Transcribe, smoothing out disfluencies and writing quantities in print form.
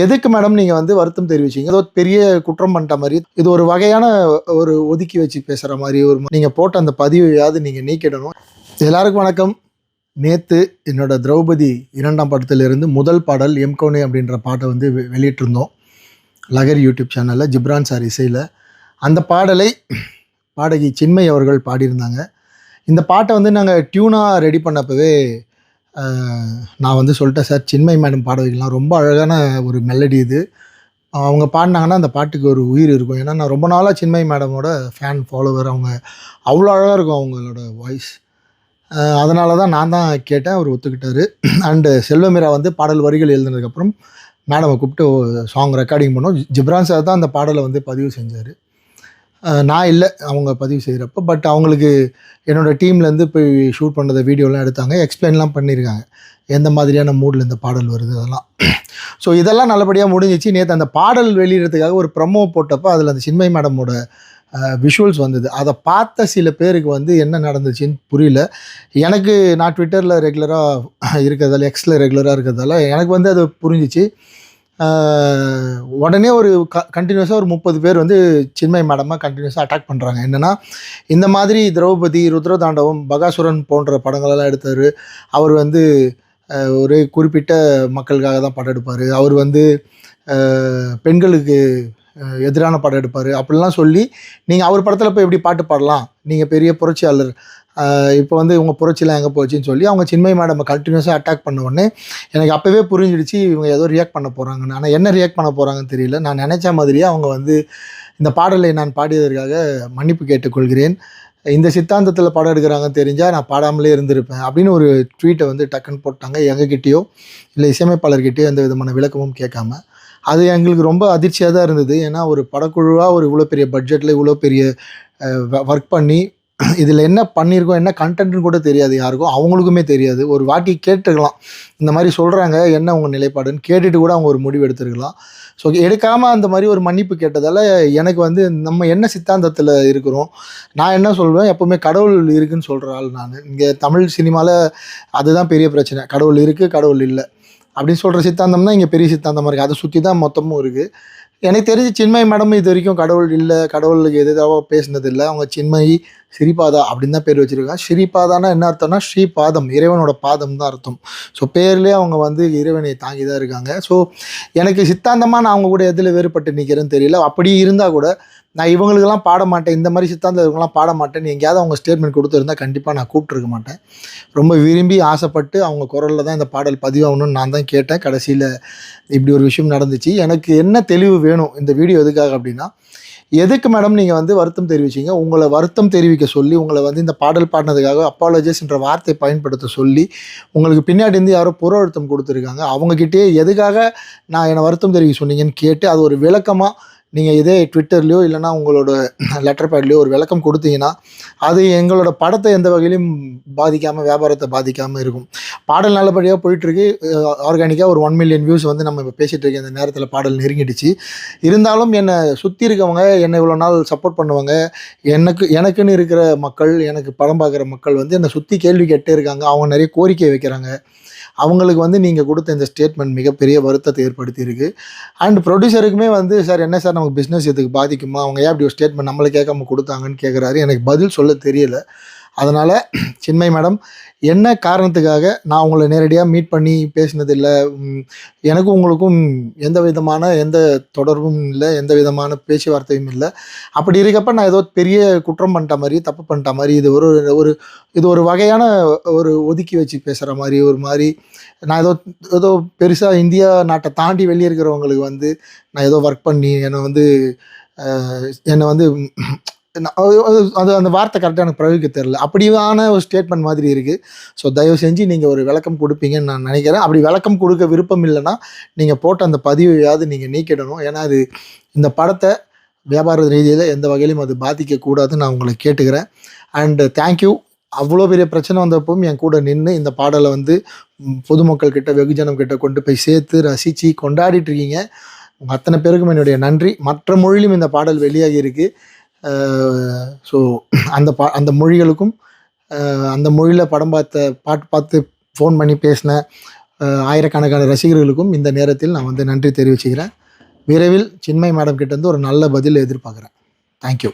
எதுக்கு மேடம் நீங்கள் வந்து வருத்தம் தெரிவிச்சீங்க? ஏதோ பெரிய குற்றம் பண்ணிட்ட மாதிரி, இது ஒரு வகையான ஒரு ஒதுக்கி வச்சு பேசுகிற மாதிரி நீங்கள் போட்ட அந்த பதிவையாவது நீங்கள் நீக்கிடணும். எல்லாருக்கும் வணக்கம். நேற்று என்னோட திரௌபதி 2ஆம் படத்திலிருந்து முதல் பாடல் எம்கோனே அப்படின்ற பாட்டை வந்து வெளியிட்டிருந்தோம். லகர் யூடியூப் சேனலில் ஜிப்ரான் சார் இசையில். அந்த பாடலை பாடகி சின்மை அவர்கள் பாடியிருந்தாங்க. இந்த பாட்டை வந்து நாங்கள் டியூனாக ரெடி பண்ணப்பவே நான் வந்து சொல்லிட்டேன், சார் சின்மை மேடம் பாட வைக்கலாம், ரொம்ப அழகான ஒரு மெலடி இது, அவங்க பாடினாங்கன்னா அந்த பாட்டுக்கு ஒரு உயிர் இருக்கும். ஏன்னா நான் ரொம்ப நாளாக சின்மை மேடமோட ஃபேன் ஃபாலோவர். அவங்க அவ்வளோ அழகாக இருக்கும் அவங்களோட வாய்ஸ். அதனால தான் நான் தான் கேட்டேன், அவர் ஒத்துக்கிட்டார். அண்டு செல்வமீரா வந்து பாடல் வரிகள் எழுதுனதுக்கப்புறம் மேடமை கூப்பிட்டு சாங் ரெக்கார்டிங் பண்ணோம். ஜிப்ரான் சார் தான் அந்த பாடலை வந்து பதிவு செஞ்சார், நான் இல்லை அவங்க பதிவு செய்கிறப்போ. பட் அவங்களுக்கு என்னோடய டீம்லேருந்து போய் ஷூட் பண்ணுறத வீடியோலாம் எடுத்தாங்க, எக்ஸ்பிளைன்லாம் பண்ணியிருக்காங்க எந்த மாதிரியான மூடில் இந்த பாடல் வருது அதெல்லாம். ஸோ இதெல்லாம் நல்லபடியாக முடிஞ்சிச்சு. நேற்று அந்த பாடல் வெளியிடறதுக்காக ஒரு ப்ரமோ போட்டப்போ அதில் அந்த சின்மை மேடமோட விஷுவல்ஸ் வந்தது. அதை பார்த்த சில பேருக்கு வந்து என்ன நடந்துச்சுன்னு புரியல. எனக்கு நான் ட்விட்டரில் ரெகுலராக இருக்கிறதால, எக்ஸில் ரெகுலராக இருக்கிறதால எனக்கு வந்து அது புரிஞ்சிச்சு. உடனே ஒரு கண்டினியூஸாக ஒரு 30 பேர் வந்து சின்மை மேடமாக கண்டினியூஸாக அட்டாக் பண்ணுறாங்க. என்னென்னா, இந்த மாதிரி திரௌபதி, ருத்ரதாண்டவம், பகாசுரன் போன்ற படங்களெல்லாம் எடுத்தார். அவர் வந்து ஒரு குறிப்பிட்ட மக்களுக்காக தான் படம் எடுப்பார், அவர் வந்து பெண்களுக்கு எதிரான படம் எடுப்பார் அப்படிலாம் சொல்லி, நீங்கள் அவர் படத்தில் போய் எப்படி பாட்டு பாடலாம், நீங்கள் பெரிய புரட்சியாளர், இப்போ வந்து இவங்க புரட்சிலாம் எங்கே போச்சுன்னு சொல்லி அவங்க சின்மை மேடம் கண்டினியூஸாக அட்டாக் பண்ண உடனே எனக்கு அப்போவே புரிஞ்சிடுச்சு இவங்க ஏதோ ரியாக்ட் பண்ண போகிறாங்கன்னு. ஆனால் என்ன ரியாக்ட் பண்ண போகிறாங்கன்னு தெரியல. நான் நினச்ச மாதிரியே அவங்க வந்து இந்த பாடலை நான் பாடியதற்காக மன்னிப்பு கேட்டுக்கொள்கிறேன், இந்த சித்தாந்தத்தில் படம் எடுக்கிறாங்கன்னு தெரிஞ்சால் நான் பாடாமலே இருந்திருப்பேன் அப்படின்னு ஒரு ட்வீட்டை வந்து டக்குன்னு போட்டாங்க. எங்ககிட்டயோ இல்லை இசையமைப்பாளர்கிட்டயோ எந்த விதமான விளக்கமும் கேட்காம. அது எங்களுக்கு ரொம்ப அதிர்ச்சியாக தான் இருந்தது. ஏன்னா ஒரு படக்குழுவாக ஒரு இவ்வளோ பெரிய பட்ஜெட்டில் இவ்வளோ பெரிய ஒர்க் பண்ணி இதில் என்ன பண்ணியிருக்கோம், என்ன கண்டென்ட்னு கூட தெரியாது யாருக்கும், அவங்களுக்குமே தெரியாது. ஒரு வாட்டி கேட்டுருக்கலாம், இந்த மாதிரி சொல்கிறாங்க என்ன உங்கள் நிலைப்பாடுன்னு கேட்டுட்டு கூட அவங்க ஒரு முடிவு எடுத்துருக்கலாம். ஸோ எடுக்காமல் அந்த மாதிரி ஒரு மன்னிப்பு கேட்டதால் எனக்கு வந்து நம்ம என்ன சித்தாந்தத்தில் இருக்கிறோம், நான் என்ன சொல்வேன், எப்போவுமே கடவுள் இருக்குதுன்னு சொல்கிற ஆள் நான். இங்கே தமிழ் சினிமாவில் அதுதான் பெரிய பிரச்சனை, கடவுள் இருக்குது கடவுள் இல்லை அப்படின்னு சொல்கிற சித்தாந்தம் தான் இங்கே பெரிய சித்தாந்தமாக இருக்குது. அதை சுற்றி தான் மொத்தமும் இருக்குது. எனக்கு தெரிஞ்சு சின்மை மேடம் இது வரைக்கும் கடவுள் இல்லை, கடவுளுக்கு எதுவாக பேசினதில்லை. அவங்க சின்மை ஸ்ரீபாதா அப்படின்னு தான் பேர் வச்சுருக்காங்க. ஸ்ரீபாதானா என்ன அர்த்தம்னா ஸ்ரீபாதம், இறைவனோட பாதம் தான் அர்த்தம். ஸோ பேர்லேயே அவங்க வந்து இறைவனை தாங்கி தான் இருக்காங்க. ஸோ எனக்கு சித்தாந்தமாக நான் அவங்க கூட எதில் வேறுபட்டு நிற்கிறேன்னு தெரியல. அப்படி இருந்தால் கூட நான் இவங்களுக்கெல்லாம் பாட மாட்டேன், இந்த மாதிரி சித்தாந்தம் இவங்கெல்லாம் பாட மாட்டேன்னு எங்கேயாவது அவங்க ஸ்டேட்மெண்ட் கொடுத்துருந்தா கண்டிப்பாக நான் கூப்பிட்ருக்க மாட்டேன். ரொம்ப விரும்பி ஆசைப்பட்டு அவங்க குரலில் தான் இந்த பாடல் பதிவாகணும்னு நான் தான் கேட்டேன். கடைசியில் இப்படி ஒரு விஷயம் நடந்துச்சு. எனக்கு என்ன தெளிவு வேணும் இந்த வீடியோ எதுக்காக அப்படின்னா, எதுக்கு மேடம் நீங்கள் வந்து வருத்தம் தெரிவிச்சிங்க, உங்களை வருத்தம் தெரிவிக்க சொல்லி, உங்களை வந்து இந்த பாடல் பாடினதுக்காக அப்பாலஜிஸ்ன்ற வார்த்தையை பயன்படுத்த சொல்லி உங்களுக்கு பின்னாடி இருந்து யாரோ புற அழுத்தம் கொடுத்துருக்காங்க. அவங்கக்கிட்டே எதுக்காக நான் என்னை வருத்தம் தெரிவிக்க சொன்னீங்கன்னு கேட்டு அது ஒரு விளக்கமாக நீங்கள் இதே ட்விட்டர்லையோ இல்லைனா உங்களோட லெட்டர் பேட்லேயோ ஒரு விளக்கம் கொடுத்தீங்கன்னா அது எங்களோட படத்தை எந்த வகையிலும் பாதிக்காமல், வியாபாரத்தை பாதிக்காமல் இருக்கும். பாடல் நல்லபடியாக போயிட்டுருக்கு, ஆர்கானிக்காக ஒரு 1 மில்லியன் வியூஸ் வந்து நம்ம இப்போ பேசிகிட்டு இருக்க இந்த நேரத்தில் பாடல் நெருங்கிடுச்சு. இருந்தாலும் என்னை சுற்றி இருக்கவங்க, என்னை இவ்வளோ நாள் சப்போர்ட் பண்ணுவாங்க, எனக்குன்னு இருக்கிற மக்கள், எனக்கு படம் பார்க்குற மக்கள் வந்து என்னை சுற்றி கேள்வி கேட்டே இருக்காங்க. அவங்க நிறைய கோரிக்கை வைக்கிறாங்க. அவங்களுக்கு வந்து நீங்கள் கொடுத்த இந்த ஸ்டேட்மெண்ட் மிகப்பெரிய வருத்தத்தை ஏற்படுத்தியிருக்கு. அண்ட் ப்ரொடியூசருக்குமே வந்து, சார் என்ன சார் நமக்கு பிஸ்னஸ் இதுக்கு பாதிக்குமா, அவங்க ஏன் அப்படி ஒரு ஸ்டேட்மெண்ட் நம்மளை கேட்காம கொடுத்தாங்கன்னு கேட்குறாரு. எனக்கு பதில் சொல்ல தெரியல. அதனால் சின்மை மேடம், என்ன காரணத்துக்காக நான் உங்களை நேரடியாக மீட் பண்ணி பேசினதில்லை, எனக்கும் உங்களுக்கும் எந்த விதமான எந்த தொடர்பும் இல்லை, எந்த விதமான பேச்சுவார்த்தையும் இல்லை. அப்படி இருக்கப்போ நான் ஏதோ பெரிய குற்றம் பண்ணிட்ட மாதிரி, தப்பு பண்ணிட்ட மாதிரி, இது ஒரு வகையான ஒரு ஒதுக்கி வச்சு பேசுகிற மாதிரி, ஒரு மாதிரி நான் ஏதோ பெருசாக இந்தியா நாட்டை தாண்டி வெளியே இருக்கிறவங்களுக்கு வந்து நான் ஏதோ ஒர்க் பண்ணி என்னை வந்து அது அந்த வார்த்தை கரெக்டாக எனக்கு பிரயோகிக்க தெரில, அப்படியான ஒரு ஸ்டேட்மெண்ட் மாதிரி இருக்குது. ஸோ தயவு செஞ்சு நீங்கள் ஒரு விளக்கம் கொடுப்பீங்கன்னு நான் நினைக்கிறேன். அப்படி விளக்கம் கொடுக்க விருப்பம் இல்லைன்னா நீங்கள் போட்ட அந்த பதிவையாவது நீங்கள் நீக்கிடணும். ஏன்னா அது இந்த படத்தை வியாபார ரீதியில் எந்த வகையிலும் அது பாதிக்கக்கூடாதுன்னு நான் உங்களை கேட்டுக்கிறேன். And thank you. அவ்வளோ பெரிய பிரச்சனை வந்தப்பவும் என் கூட நின்று இந்த பாடலை வந்து பொதுமக்கள் கிட்ட, வெகுஜனம் கிட்ட கொண்டு போய் சேர்த்து ரசித்து கொண்டாடிட்டு இருக்கீங்க. உங்கள் அத்தனை பேருக்கும் என்னுடைய நன்றி. மற்ற மொழியிலும் இந்த பாடல் வெளியாகி இருக்குது. ஸோ அந்த மொழிகளுக்கும், அந்த மொழியில் பாட்டு பார்த்து ஃபோன் பண்ணி பேசின ஆயிரக்கணக்கான ரசிகர்களுக்கும் இந்த நேரத்தில் நான் வந்து நன்றி தெரிவிச்சுக்கிறேன். விரைவில் சின்மயி மேடம் கிட்டேருந்து ஒரு நல்ல பதில் எதிர்பார்க்குறேன். தேங்க்யூ.